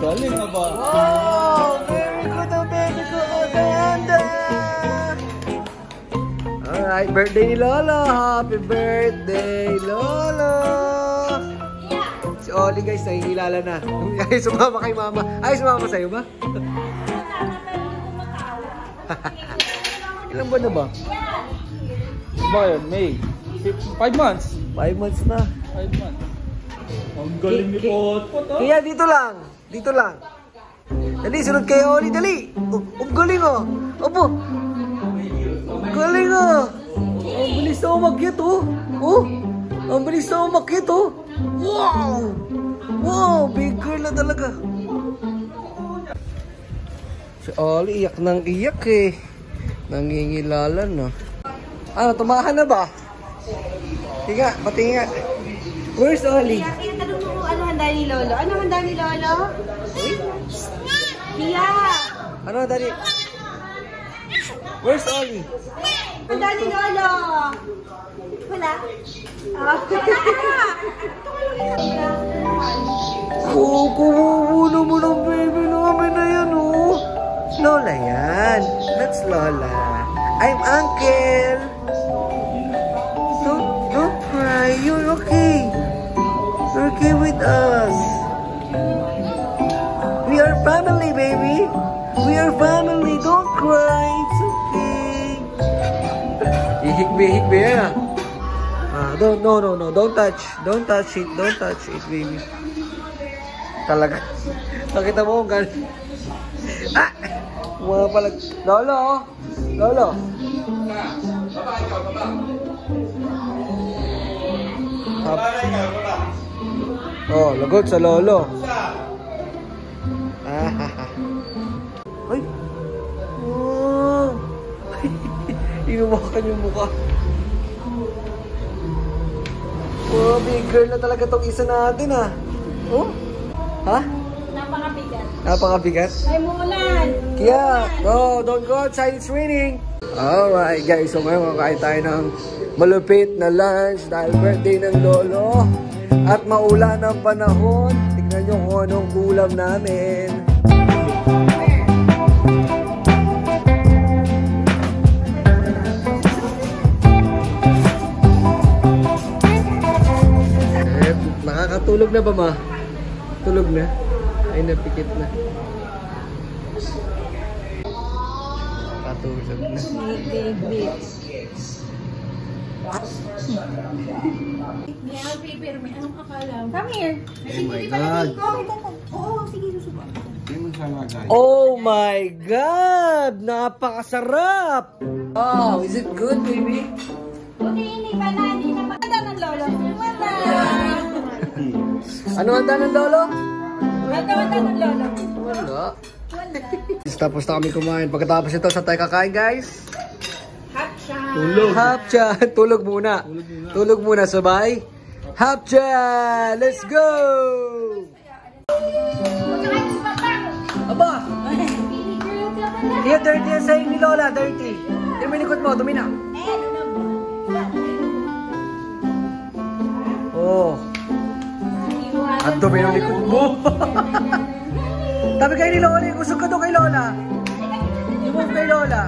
Galing nga ba? Wow! Very good ang baby ko, ganda! Alright, birthday ni Lolo! Happy birthday, Lolo! Si Oli guys, nahihilala na. Ay, sumama kay mama. Ay, sumama sa'yo ba? Ilang buwan na ba? Ba yun, May. 5 months. 5 months na. 5 months. Ang galing ni Potpot, oh. Kaya dito lang. Dito lang. Dali, sunod kay Oli, dali. Ang galing oh. Opo. Ang galing oh. Ang bilis na umakyat oh. Oh. Ang bilis na umakyat oh. Wow. Wow, big girl na talaga. Si Oli iyak nang iyak eh. Nangingilalan no. Ano, tumahan na ba? Tinga, patinga. Where's Oli? Kaya tanong mo ano handa ni Lolo? Ano handa ni Lolo? Kaya! Ano handa ni? Where's Oli? Handa ni Lolo! Wala? Oh, kumukulo mo ng baby namin na yan oh. Lola yan. That's Lola. I'm Uncle. Don't cry. You're okay. You're okay with us. We are family, baby. We are family. Don't cry. It's okay. Ihikbi yan ah. No. Don't touch. Don't touch it. Don't touch it, baby. Talaga. Nakita mo kung gano'n. Ah! Mga palag... Lolo, oh. Lolo. Baba, ikaw, baba. Oh, lagot sa Lolo. Ay. Oh. Inumakan yung mukha. Oh, big girl na talaga tong isa natin ah. Oh? Ha? Napakabigat. Napakabigat? Ay, mulan! Kaya, no, don't go outside, it's raining. Alright guys, so ngayon kakain tayo ng malupit na lunch dahil birthday ng Lolo. At maulan ang panahon. Tignan nyo kung anong ulam namin. Nakakatulog na ba ma? Tulog na? Ay, napikit na. Nakatulog na. Anong akala? Come here. Oh my God. Oo, sige, susubo. Oh my God! Napakasarap! Oh, is it good, baby? Buti hindi pa na, hindi na maganda ng Lolo. Wala! Ano handa ng Lolo? Maganda ng Lolo. Wala. Tapos na kami kumain. Pagkatapos ito, sa tayo kakain, guys? Hapshan! Tulog. Hapchan! Tulog muna. Tulog muna, sabay. Hapchan! Let's go! Aba! Iya, dirty yan sa'yo ni Lola, dirty. Tuminikot mo, tumina. Oh. Ang dumi ng likod mo. Tabi kayo ni Lola, gusto ka doon kay Lola. Lumove kay Lola.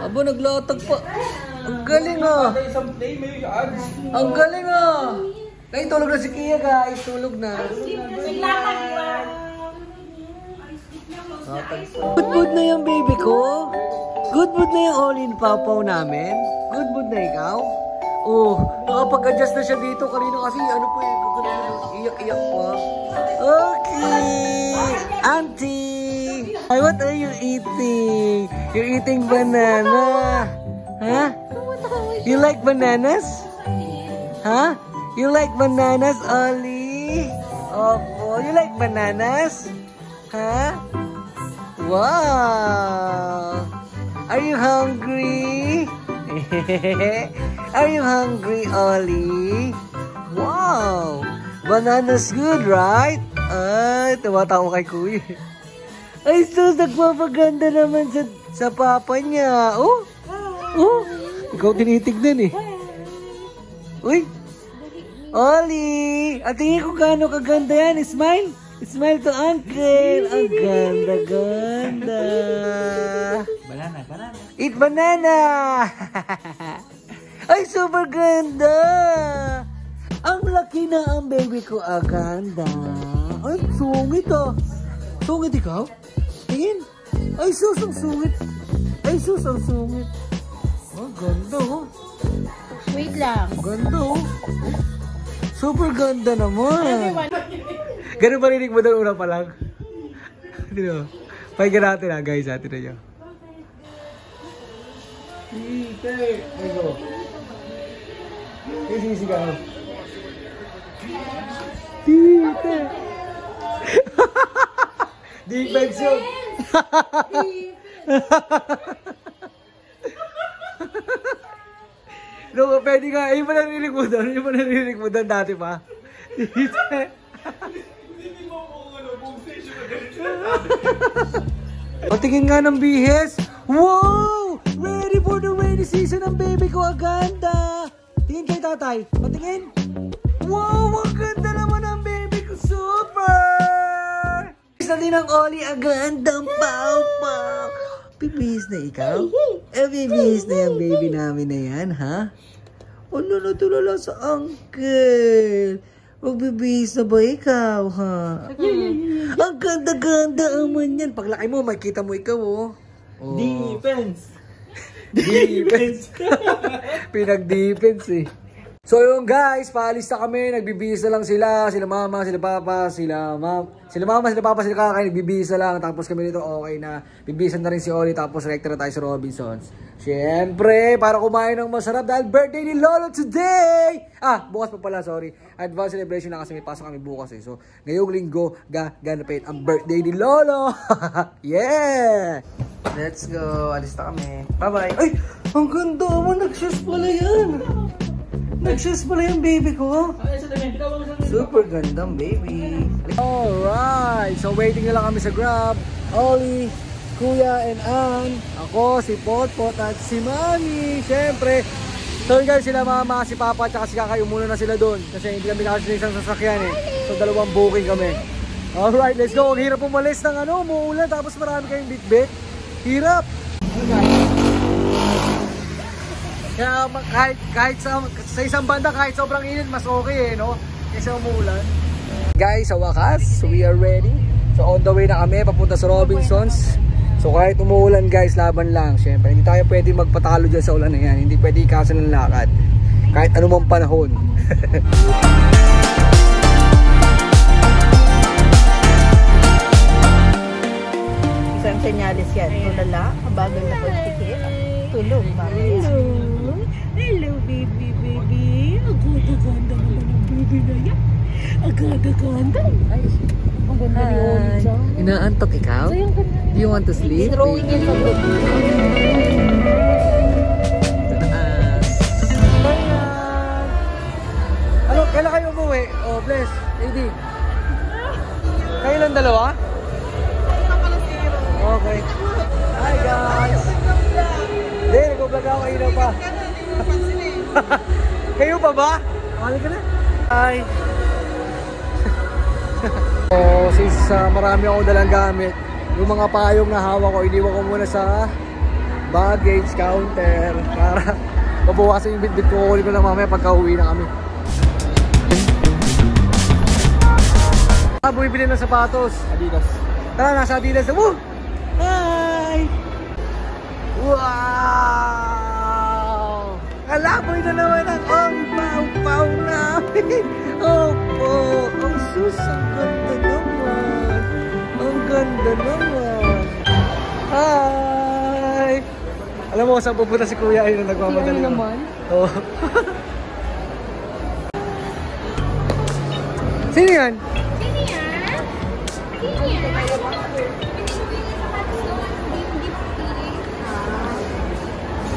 Abo, naglatag pa. Ang galing ah. Ang galing ah. Ay, tulog na si Kia guys. Tulog na. Good mood na yung baby ko. Good mood na yung all-in papaw namin. Good mood na ikaw. Oh, nakapag-adjust na siya dito. Kanina kasi ano po yung iyak-iyak pa. Okay. Auntie. Ay, what are you eating? You're eating banana. Huh? You like bananas? Huh? You like bananas, Ollie? Opo, you like bananas? Huh? Wow! Are you hungry? Are you hungry, Ollie? Wow! Banana's good, right? Ay, tumatawa kay Kuya. Ay, sus, nagpapaganda naman sa papa niya. Oh! Oh! Ikaw tinitignan eh. Uy! Oli! At tingin ko gaano kaganda yan. Smile! Smile to Uncle! Ang ganda-ganda! Banana. Eat banana! Ay, super ganda! Ang laki na ang baby ko, ganda. Ay, sungit ah. Sungit ikaw? Tingin. Ay, sus, ang sungit. Ay, sus, ang sungit. Oh, ganda oh. Wait lang. Ganda oh. Super ganda naman. Ganun ba rinig mo doon una pa lang? Dito. Pakinggan natin guys. Atin na nyo. Tite! Ito. Isisigaw. Tite! Defense yun. No, pwede nga. Yung pa narinig mo doon. Yung pa narinig mo doon dati pa. Tite! Patingin nga ng bihis. Wow! Ready for the rainy season ang baby ko. Aganda. Tingin kay tatay. Patingin. Wow! Ang ganda naman ang baby ko. Super! Isa din ang Oli. Aganda. Pau-pau. Bibihis na ikaw? Bibihis na yung baby namin na yan, ha? Ano natulala sa uncle? Magbibihis na ba ikaw, ha? Ang ganda-ganda naman yan. Paglaki mo, makikita mo ikaw, oh. Defense! Defense! Pinag-defense, eh. So yun guys, paalis na kami. Nagbibihis na lang sila. Sila mama, sila papa, sila papa, sila kakain. Nagbibihis na lang. Tapos kami nito, okay na. Bibihisan na rin si Oli. Tapos rekta na tayo sa Robinsons. Siyempre, para kumain ng masarap dahil birthday ni Lolo today! Bukas pa pala, sorry. Advance celebration na kasi may pasok kami bukas eh. So, ngayong linggo, gaganapin ang birthday ni Lolo! Yeah! Let's go. Alis na kami. Bye-bye. Ay! Ang ganda mo! Nag-shoes pala yan! Nag-shoes pala yung baby ko. Super gandang baby. Alright. So waiting na lang kami sa Grab. Oli, Kuya, and Ann. Ako, si Potpot at si Mami. Siyempre. So guys, sila mama, si Papa, at si Kakay. Umuna na sila doon. Kasi hindi kami nakasya isang sasakyan eh. So dalawang booking kami. Alright, let's go. Ang hirap umalis ng umuulan. Tapos marami kayong bit-bit. Hirap. Kaya kahit sa isang banda, kahit sobrang init, mas okay eh, no? Kaysa umuulan. Guys, sa wakas, we are ready. So on the way na kami, papunta sa Robinsons. So kahit umuulan guys, laban lang. Siyempre, hindi tayo pwede magpatalo dyan sa ulan na yan. Hindi pwede ikasan ng lakad. Kahit anumang panahon. Isang senyalis yan. Tulala, kabagal na pagtikit. Tulog, mami. Hello, baby. Agad-aganda naman ang baby na yan. Agad-aganda. Ay, ang ganda ni Oli dyan. Inaantok ikaw? Do you want to sleep? Throwing in sa book. Ano, kailan kayo umuwi? Oh, bless. Lady. Kayo lang dalawa? Okay. Hi guys. Hindi, nag-vlog ako kanina pa. Kayo pa ba? Halika na. Hi. Since marami akong dalang gamit, yung mga payong na hawak ko, iniwan ko muna sa baggage counter para mabawasan yung bit-bit ko. Kukunin ko na mamaya pagka uwi na kami. Bumibili ng sapatos. Adidas. Tara, nasa Adidas na. Woo! Hi! Wow! Kalaboy na naman ang pau-pau namin. Opo! Ang sus, ang ganda naman. Ang ganda naman. Hi! Alam mo saan pupunta si Kuya ay na nagmamadali naman? Oo. Sino yan?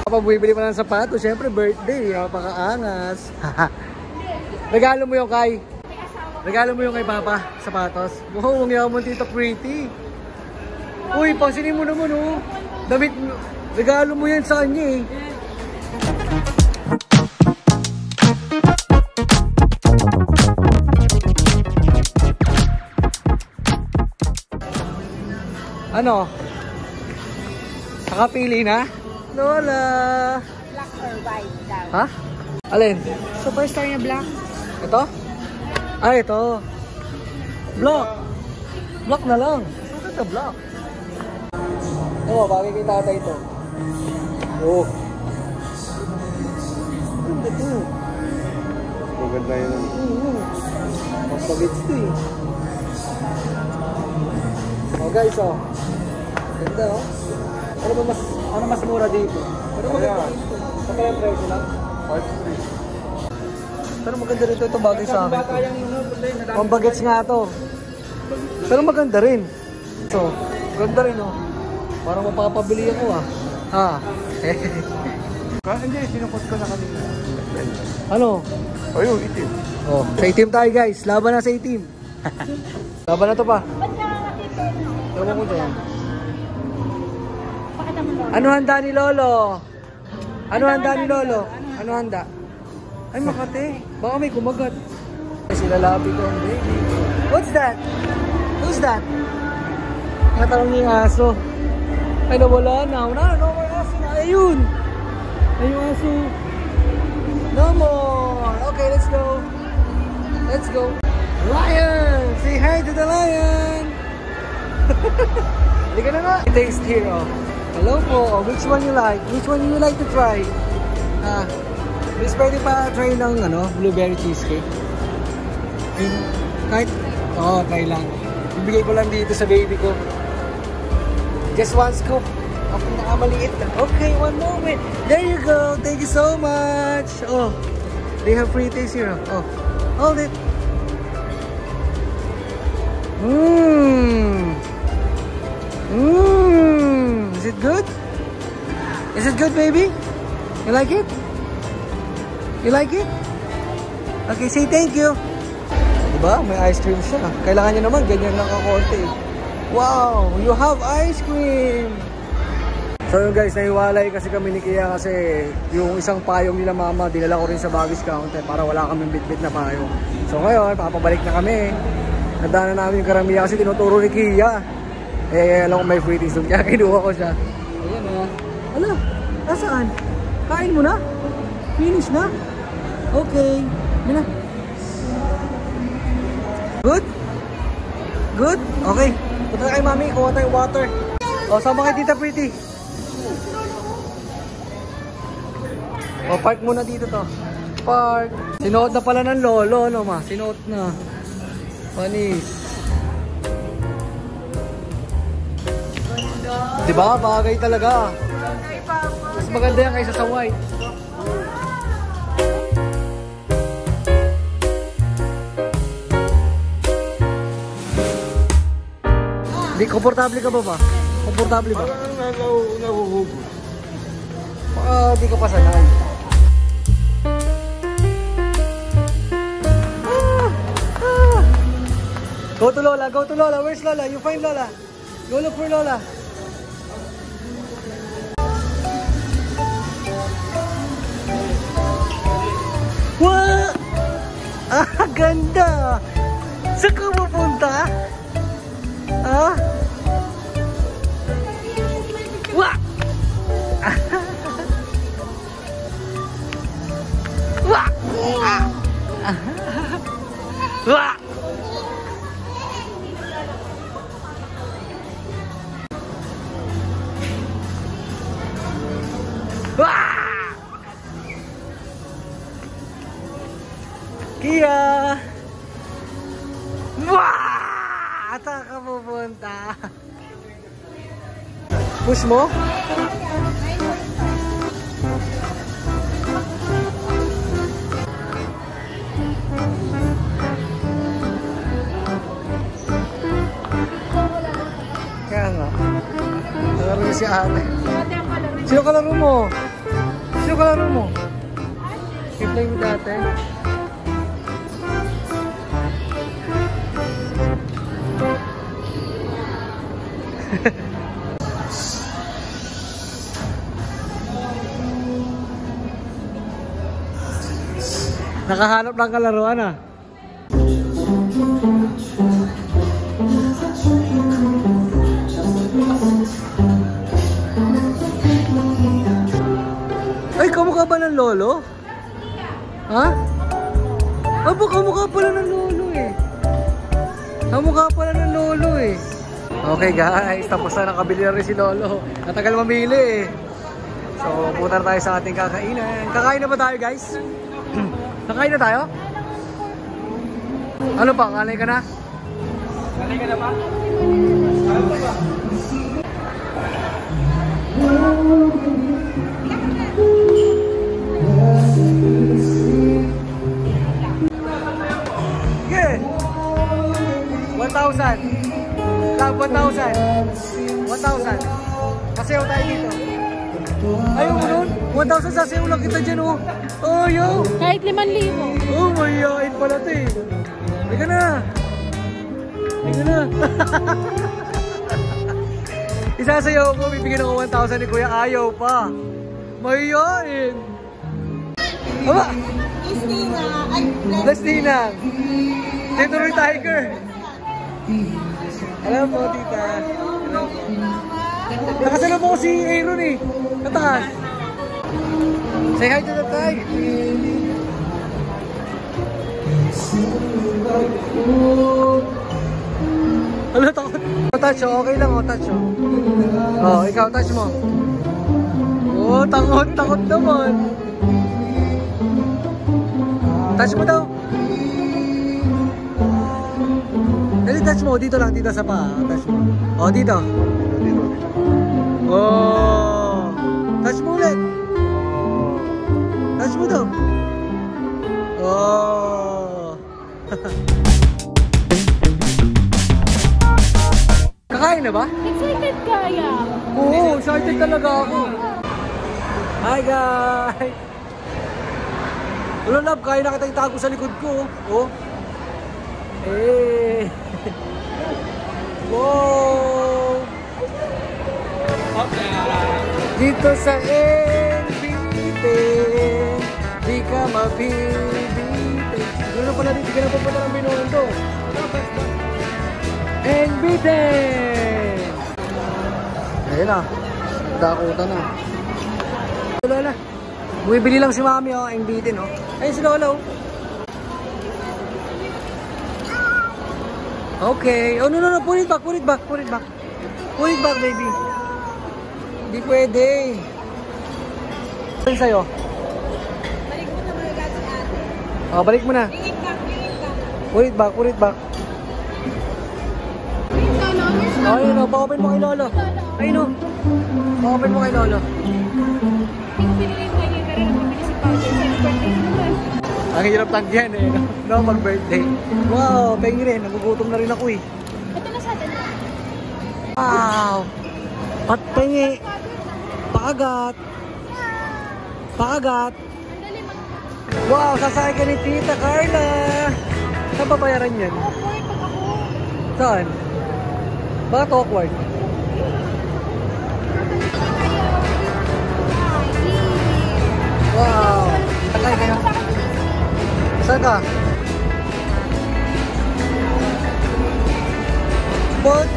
Kapag bumibili pa ng sapatos, syempre birthday, napakaangas. Regalo mo yung kay Papa, sapatos. Wow, ang yaman Tito Pretty. Uy, pansinin mo naman oh. Damit, regalo mo yan sa kanya eh. Ano? Nakapili na? Lola! Black or white daw? Ha? Alin? Superstar na black? Ito? Ay, ito. Block. Block na lang. Bakit na block? Oo, bagay kay tatay ito. Oo. Ganda ito. Maganda yun. Magpagits ito eh. Oh guys, oh. Ganda oh. Ano mas mura dito? Pero maganda dito. Sa kaya presyo lang? 5.3. Pero maganda rin ito bagay sa akin. Ang bagets nga to. Pero maganda rin. So, ganda rin oh. Parang mapapabili ako ah. Ha? Hindi, sinukot ko na kanina. Ano? Ayun, itim. Oh, sa itim tayo guys. Laban na sa itim. Laban na to pa. Ewan ko dyan. Ano handa ni Lolo? Ano handa ni Lolo? Ano handa? Ay Makate. Baka may kumagat. Sila labi ko ang baby. What's that? Who's that? Natanong niya yung aso. Ay nawala na. Ano may aso na? Ayun. Ay yung aso. No more. Okay, let's go. Let's go. Lion! Say hi to the lion! Hindi ka na nga. Taste here, oh. Hello po. Which one you like? Which one you like to try? Please pwede pa try ng blueberry cheesecake. Kahit, try lang. Ibigay ko lang dito sa baby ko. Just one scoop. Okay, nakamaliit na. Okay, one moment. There you go. Thank you so much. Oh, they have free taste here. Oh, hold it. Is it good? Is it good, baby? You like it? You like it? Okay, say thank you. Diba? May ice cream siya. Kailangan niya naman ganyan lang kakonti. Wow! You have ice cream! So yun guys, naiwalay kasi kami ni Kia kasi yung isang payong nila mama, dinala ko rin sa baggage counter para wala kaming bitbit na payong. So ngayon, papabalik na kami. Nadaanan namin yung karamihan kasi tinuturo ni Kia. Alam ko may free taste doon, kaya kinuha ko siya. Ayan o. Ala, nasaan? Kain mo na? Finish na? Okay. Yan na. Good? Good? Okay. Punta na kay mami, kuha tayong water. O, sama kay Tita Pretty. O, park muna dito to. Park. Sinuot na pala ng lolo, no ma? Sinuot na. Panis. Diba? Bagay talaga. Mas maganda yan kaysa sa white. Di, komportable ka ba? Komportable ba? Parang nahuhugot. Di ka pa sanay. Go to Lola, go to Lola. Where's Lola? You find Lola. Go look for Lola. Wow! Ganda! Saan ka pupunta? Ah? Wah! Wah! Wah! Wah! Kia! Wah! Saan ka pupunta? Push mo? Kaya nga. Kalaro niya si ate. Sino kalaro mo? Sino kalaro mo? I-play with ate. Nakahanap lang kalaruan ah. Kamukha ba ng lolo? Ha? Aba, kamukha pala ng lolo eh. Kamukha pala ng lolo eh. Okay guys, tapos na nakabili na rin si lolo. Natagal mamili eh. So, punta na tayo sa ating kakainan. Kakain na ba tayo guys? Kakain na tayo? Ano pa? Kalay ka na? Kalay ka na ba? Yeah. 1,000. Love, 1,000. 1,000. Pasayaw tayo dito. Ayaw mo nun? 1,000 sasayaw lang kita dyan oh. Oh, yo. Kahit 5,000. Oh, mayayain pala ito eh. Higa na. Higa na. Isasayaw ko, bibigyan ako 1,000 ni Kuya. Ayaw pa. Mayayain. Aba! Lestina. Dito rin Tiger. Alam mo, tita. Alam mo. Nakasalubong ko si Aaron eh. Kataas. Say hi to the Tiger. Ano, takot? Touch oh, okay lang oh, touch oh. Oh, ikaw, touch mo. Oh, takot naman. Touch mo daw. Dali, touch mo. Dito lang, dito sa paa. Touch mo. Oh, dito. Oh. Touch mo ulit. Touch mo daw. Oh. Kakain na ba? Excited kaya. Oo, excited talaga ako. Hi guys! Hello love, kaya na kita itago sa likod ko. Oh. Eh. Wow! Dito sa NBT, di ka mabibitin. Ano pala dito, di ka na pupunta ng Binondo. NBT! Ayun na, dakutan na. Lola, bumibili lang si Mami oh, NBT no. Ayun si Lola oh. Okay. Oh, no, put it back, Pull it back, baby. Hindi pwede. Ano sa'yo? Balik mo na mga si ate. Oh, balik mo na. Bring it back. Pull it back. Oh, ayun o. Pa-open mo kay Lolo. Ayun o. Pa-open mo kay Lolo. Pinili ko yung kare na mabili si Powder sa birthday naman. Ang hirap tanggihan eh. No, mag-birthday. Wow, pengi rin. Nagugutom na rin ako eh. Ito na sa atin. Wow! Patpengi! Paagat! Wow! Sasakay ka ni Tita Carla! Saan babayaran yan? Saan? Bakit awkward? Wow! Sakay kayo? Saan ka? What?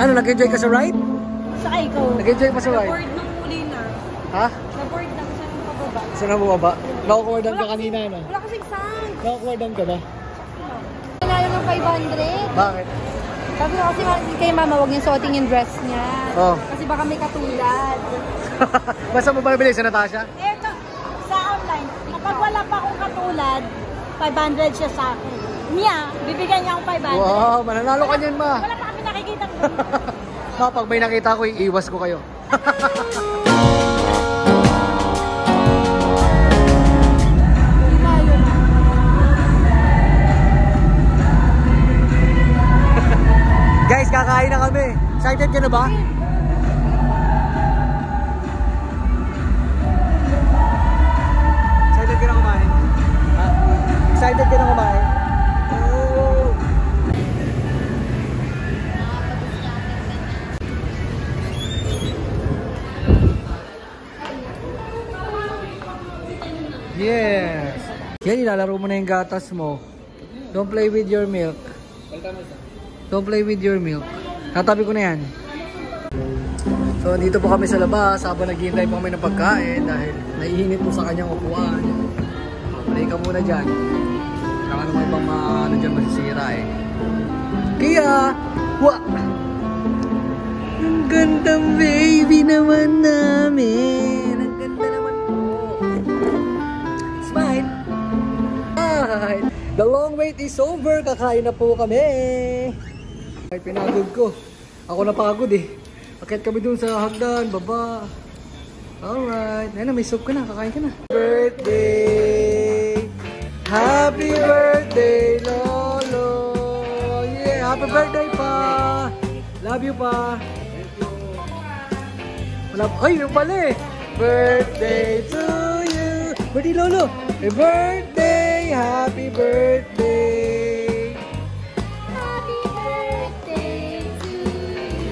Ano, nag-enjoy ka sa ride? Saka ikaw. Nag-enjoy pa sa ride? Na-board nung huli na. Ha? Na-board na kasi nung pababa. Saan na bumaba? Nakukuwardan ka kanina, no? Wala kasing sound. Nakukuwardan ka ba? Wala naman 500. Bakit? Sabi ko kasi kay mama, huwag niyang suotin yung dress niya. Oh. Kasi baka may katulad. Basta mo ba nabili sa Natasha? Eto, sa online, kapag wala pa akong katulad, 500 siya sa akin. Niya, bibigyan niya akong 500. Wow, mananalo ka niyan, ma. Wala pa kami nakikita ko. Ma, pag may nakita ko, iiwas ko kayo. Guys, kakain na kami. Excited ka na ba? Excited ka na kumain? Ha? Excited ka na kumain? Oh. Yes. Yan, ilalaro mo na yung gatas mo. Don't play with your milk. Don't play with your milk. Tatabi ko na yan. So, dito po kami sa labas habang naghihintay po kami ng pagkain dahil naiinit po sa kanyang upuan. Play ka muna dyan. Saka naman ibang ano dyan masisira eh. Kaya, ang gandang baby naman namin. Ang ganda naman po. Smile. Smile. The long wait is over. Kakain na po kami. Ay, pinagod ko. Ako napagod eh. Akit kami dun sa hagdan, baba. Alright. Ayun na, may soup ka na. Kakain ka na. Birthday. Happy birthday, Lolo. Yeah, happy birthday pa. Love you pa. Ay, yung pala eh. Birthday to you. Birthday, Lolo. Happy birthday. Happy birthday. Happy birthday to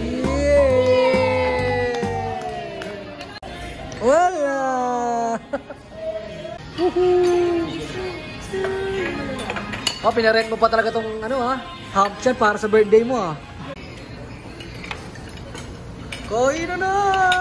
you. Yeah. Wala. Oh, pinarent mo pa talaga tong ano ha? Half chat para sa birthday mo ha. Kain na na!